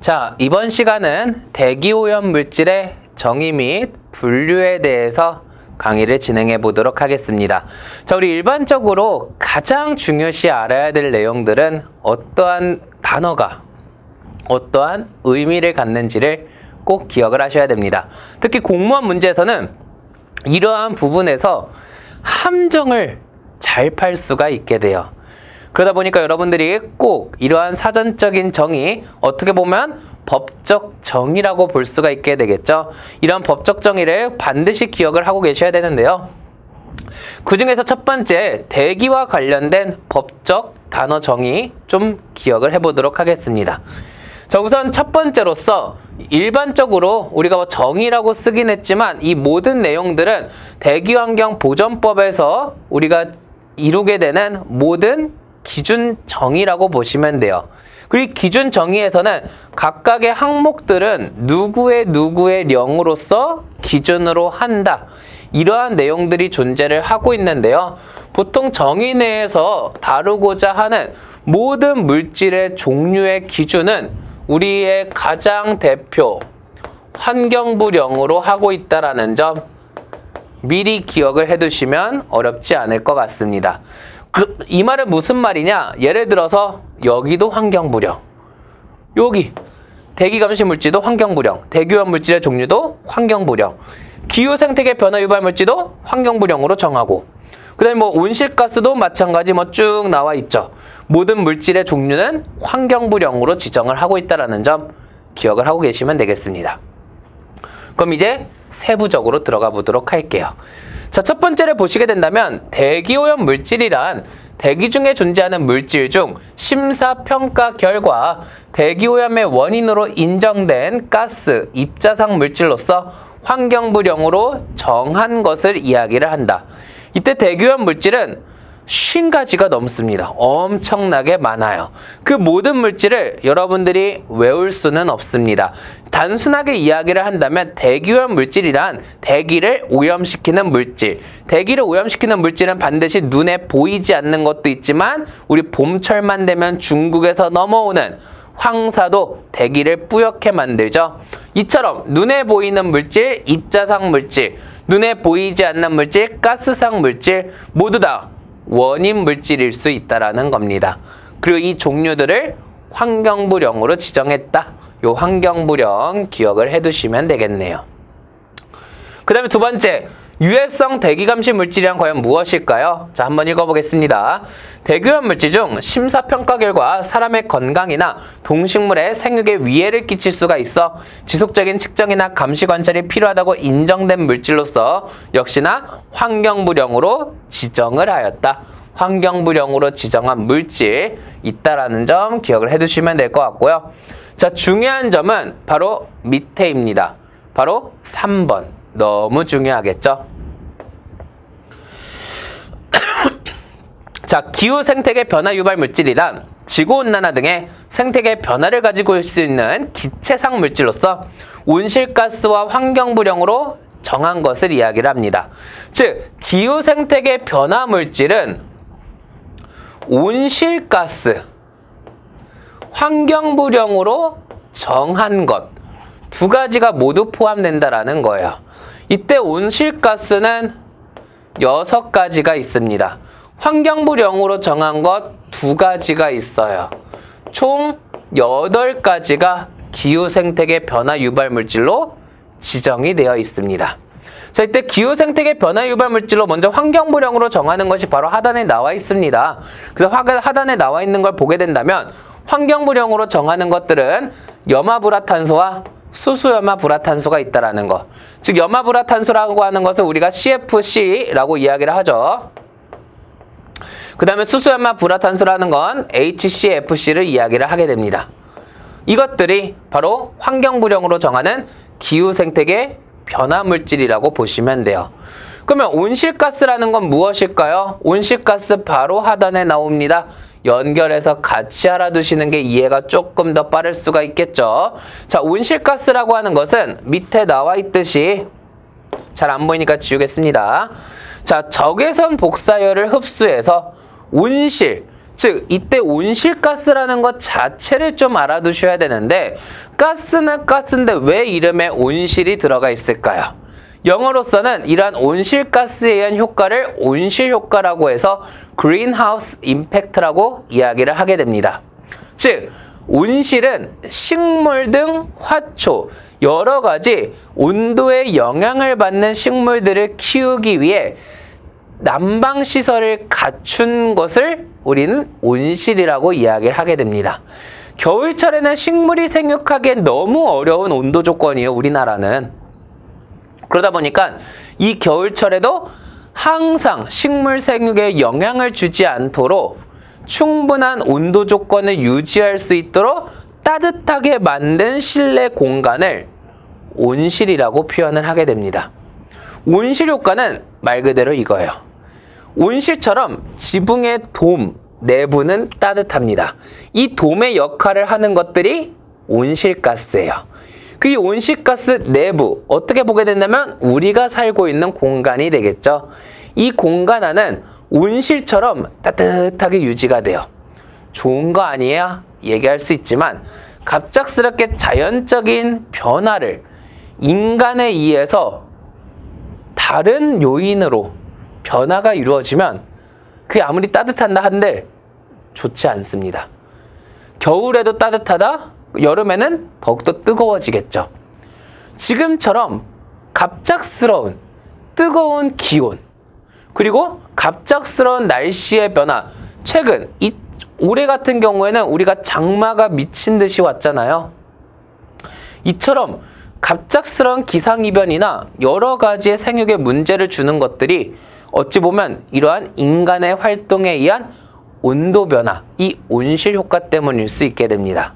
자, 이번 시간은 대기오염 물질의 정의 및 분류에 대해서 강의를 진행해 보도록 하겠습니다. 자, 우리 일반적으로 가장 중요시 알아야 될 내용들은 어떠한 단어가 어떠한 의미를 갖는지를 꼭 기억을 하셔야 됩니다. 특히 공무원 문제에서는 이러한 부분에서 함정을 잘 팔 수가 있게 돼요. 그러다 보니까 여러분들이 꼭 이러한 사전적인 정의, 어떻게 보면 법적 정의라고 볼 수가 있게 되겠죠. 이런 법적 정의를 반드시 기억을 하고 계셔야 되는데요. 그 중에서 첫 번째, 대기와 관련된 법적 단어 정의 좀 기억을 해보도록 하겠습니다. 자, 우선 첫 번째로서 일반적으로 우리가 정의라고 쓰긴 했지만 이 모든 내용들은 대기환경보전법에서 우리가 이루게 되는 모든 기준 정의라고 보시면 돼요. 그리고 기준 정의에서는 각각의 항목들은 누구의 령으로서 기준으로 한다. 이러한 내용들이 존재를 하고 있는데요. 보통 정의 내에서 다루고자 하는 모든 물질의 종류의 기준은 우리의 가장 대표 환경부령으로 하고 있다는 점 미리 기억을 해두시면 어렵지 않을 것 같습니다. 이 말은 무슨 말이냐? 예를 들어서 여기도 환경부령, 여기 대기감시 물질도 환경부령, 대기오염 물질의 종류도 환경부령, 기후생태계 변화 유발 물질도 환경부령으로 정하고, 그 다음에 온실가스도 마찬가지 쭉 나와 있죠. 모든 물질의 종류는 환경부령으로 지정을 하고 있다는 점 기억을 하고 계시면 되겠습니다. 그럼 이제 세부적으로 들어가 보도록 할게요. 자, 첫 번째를 보시게 된다면 대기오염 물질이란 대기 중에 존재하는 물질 중 심사평가 결과 대기오염의 원인으로 인정된 가스, 입자상 물질로서 환경부령으로 정한 것을 이야기를 한다. 이때 대기오염 물질은 50가지가 넘습니다. 엄청나게 많아요. 그 모든 물질을 여러분들이 외울 수는 없습니다. 단순하게 이야기를 한다면 대기오염 물질이란 대기를 오염시키는 물질. 대기를 오염시키는 물질은 반드시 눈에 보이지 않는 것도 있지만 우리 봄철만 되면 중국에서 넘어오는 황사도 대기를 뿌옇게 만들죠. 이처럼 눈에 보이는 물질, 입자상 물질, 눈에 보이지 않는 물질, 가스상 물질 모두 다 원인 물질일 수 있다는 겁니다. 그리고 이 종류들을 환경부령으로 지정했다. 요 환경부령 기억을 해두시면 되겠네요. 그 다음에 두 번째, 유해성 대기감시 물질이란 과연 무엇일까요? 자, 한번 읽어보겠습니다. 대기오염 물질 중 심사평가 결과 사람의 건강이나 동식물의 생육에 위해를 끼칠 수가 있어 지속적인 측정이나 감시 관찰이 필요하다고 인정된 물질로서 역시나 환경부령으로 지정을 하였다. 환경부령으로 지정한 물질 있다라는 점 기억을 해두시면 될 것 같고요. 자, 중요한 점은 바로 밑에입니다. 바로 3번. 너무 중요하겠죠? 자, 기후 생태계 변화 유발 물질이란 지구온난화 등의 생태계 변화를 가지고 올 수 있는 기체상 물질로서 온실가스와 환경부령으로 정한 것을 이야기를 합니다. 즉, 기후 생태계 변화 물질은 온실가스, 환경부령으로 정한 것 두 가지가 모두 포함된다라는 거예요. 이때 온실가스는 6가지가 있습니다. 환경부령으로 정한 것 2가지가 있어요. 총 8가지가 기후생태계 변화 유발 물질로 지정이 되어 있습니다. 자, 이때 기후생태계 변화 유발 물질로 먼저 환경부령으로 정하는 것이 바로 하단에 나와 있습니다. 그래서 하단에 나와 있는 걸 보게 된다면 환경부령으로 정하는 것들은 염화불화탄소와 수소염화불화탄소가 있다라는 거. 즉, 염화불화탄소라고 하는 것을 우리가 CFC라고 이야기를 하죠. 그 다음에 수소염화불화탄소라는 건 HCFC를 이야기를 하게 됩니다. 이것들이 바로 환경부령으로 정하는 기후생태계 변화물질이라고 보시면 돼요. 그러면 온실가스라는 건 무엇일까요? 온실가스 바로 하단에 나옵니다. 연결해서 같이 알아두시는 게 이해가 조금 더 빠를 수가 있겠죠. 자, 온실가스라고 하는 것은 밑에 나와 있듯이 잘 안 보이니까 지우겠습니다. 자, 적외선 복사열을 흡수해서 온실, 즉 이때 온실가스라는 것 자체를 좀 알아두셔야 되는데 가스는 가스인데 왜 이름에 온실이 들어가 있을까요? 영어로서는 이러한 온실가스에 의한 효과를 온실효과라고 해서 greenhouse impact라고 이야기를 하게 됩니다. 즉 온실은 식물 등 화초, 여러 가지 온도에 영향을 받는 식물들을 키우기 위해 난방시설을 갖춘 것을 우리는 온실이라고 이야기를 하게 됩니다. 겨울철에는 식물이 생육하기엔 너무 어려운 온도 조건이에요, 우리나라는. 그러다 보니까 이 겨울철에도 항상 식물 생육에 영향을 주지 않도록 충분한 온도 조건을 유지할 수 있도록 따뜻하게 만든 실내 공간을 온실이라고 표현을 하게 됩니다. 온실 효과는 말 그대로 이거예요. 온실처럼 지붕의 돔 내부는 따뜻합니다. 이 돔의 역할을 하는 것들이 온실가스예요. 그 이 온실가스 내부 어떻게 보게 된다면 우리가 살고 있는 공간이 되겠죠. 이 공간 안은 온실처럼 따뜻하게 유지가 돼요. 좋은 거 아니에요? 얘기할 수 있지만 갑작스럽게 자연적인 변화를 인간에 의해서 다른 요인으로 변화가 이루어지면 그게 아무리 따뜻한다 한들 좋지 않습니다. 겨울에도 따뜻하다? 여름에는 더욱더 뜨거워지겠죠. 지금처럼 갑작스러운 뜨거운 기온 그리고 갑작스러운 날씨의 변화 최근 올해 같은 경우에는 우리가 장마가 미친 듯이 왔잖아요. 이처럼 갑작스러운 기상이변이나 여러 가지의 생육에 문제를 주는 것들이 어찌 보면 이러한 인간의 활동에 의한 온도 변화, 이 온실 효과 때문일 수 있게 됩니다.